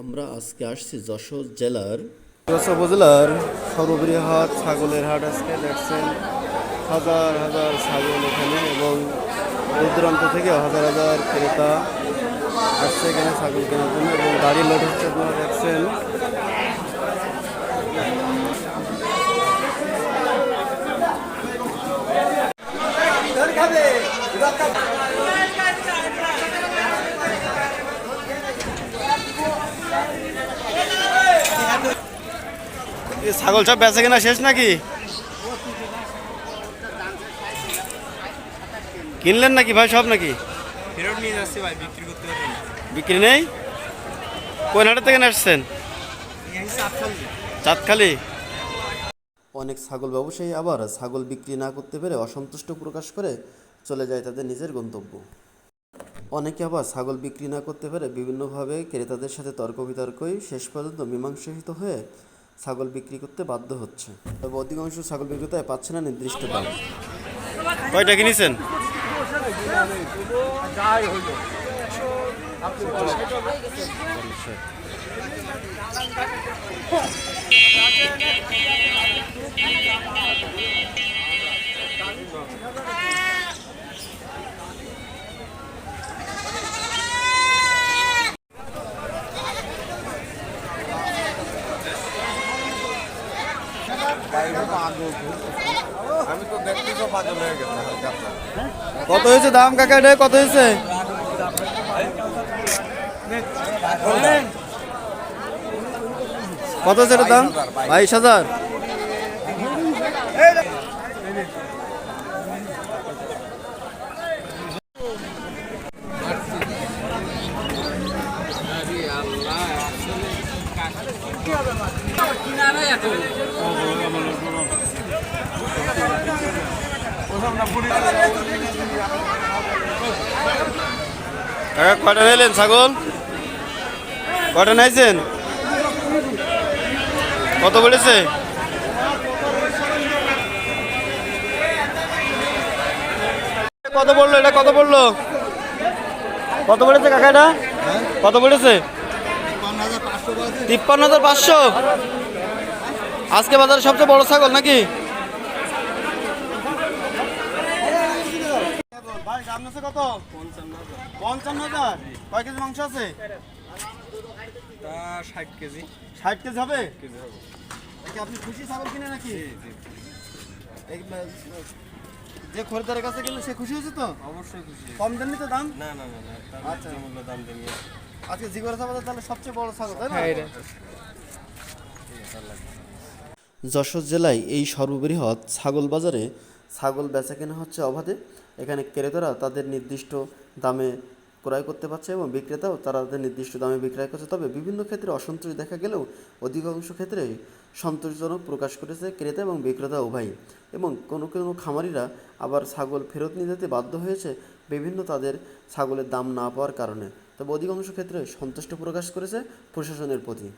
আমরা আজকে আসছি যশোর জেলার উপজেলার সর্ববৃহৎ ছাগলের হাট। আজকে দেখছেন হাজার হাজার ছাগল এখানে এবং দূর দূরান্ত থেকে হাজার হাজার ক্রেতা আসছে এখানে ছাগল কেনার জন্য এবং গাড়ি লোড হচ্ছে। আপনারা দেখছেন ছাগল সব বেচা কেনা শেষ নাকি? কিনলেন নাকি ভাই সব নাকি? ফেরত নিয়ে যাচ্ছি ভাই, বিক্রি করতে পারি না। বিক্রি নেই? কোন হাটের থেকে আসছেন? চাঁদখালি। অনেক ছাগল ব্যবসায়ী আবার ছাগল বিক্রি না করতে পেরে অসন্তুষ্ট প্রকাশ করে চলে যায় তাদের নিজের গন্তব্য। অনেকে আবার ছাগল বিক্রি না করতে পেরে বিভিন্নভাবে ক্রেতাদের সাথে তর্ক বিতর্কই শেষ পর্যন্ত মীমাংসিত হয়ে ছাগল বিক্রি করতে বাধ্য হচ্ছে। তবে অধিকাংশ ছাগল বিক্রেতায় পাচ্ছে না নির্দিষ্ট দাম। কয়টা কিনেছেন? আমি তো দেখতে তো পাগল হয়ে গেছে। কত হয়েছে দাম কাকা? এটা কত হয়েছে? কত হয়েছে এটার দাম? 22,000। কাকা কয়টা নিলেন ছাগল? কয়টা নিয়েছেন? কত বলেছে? কত বললো এটা? কত বললো? কত বলেছে কাকা এটা? কত বলেছে? 53,500। আজকে বাজারে সবচেয়ে বড় ছাগল নাকি? ভাই দাম আছে কত? 55,000। কয় কেজি মাংস আছে? 60 কেজি। 60 কেজি হবে? আপনি খুশি ছাগল কিনে নাকি? যে খরিদ্দারের কাছে গেলে সে খুশি হয়েছে তো? অবশ্যই খুশি। কম দেননি তো দাম? না না না না, আচ্ছা। মূল্য দাম দেনি। আজকে জিগোরা বাজার তাহলে সবচেয়ে বড় ছাগল তাই না? যশোর জেলায় এই সর্ববৃহৎ ছাগল বাজারে ছাগল বেচা কেনা হচ্ছে অবাধে। এখানে ক্রেতারা তাদের নির্দিষ্ট দামে ক্রয় করতে পারছে এবং বিক্রেতাও তারা তাদের নির্দিষ্ট দামে বিক্রয় করছে। তবে বিভিন্ন ক্ষেত্রে অসন্তোষ দেখা গেলেও অধিকাংশ ক্ষেত্রে সন্তোষজনক প্রকাশ করেছে ক্রেতা এবং বিক্রেতা উভয়ই। এবং কোনো কোনো খামারিরা আবার ছাগল ফেরত নিয়ে যেতে বাধ্য হয়েছে বিভিন্ন তাদের ছাগলের দাম না পাওয়ার কারণে। তবে অধিকাংশ ক্ষেত্রে সন্তুষ্ট প্রকাশ করেছে প্রশাসনের প্রতি।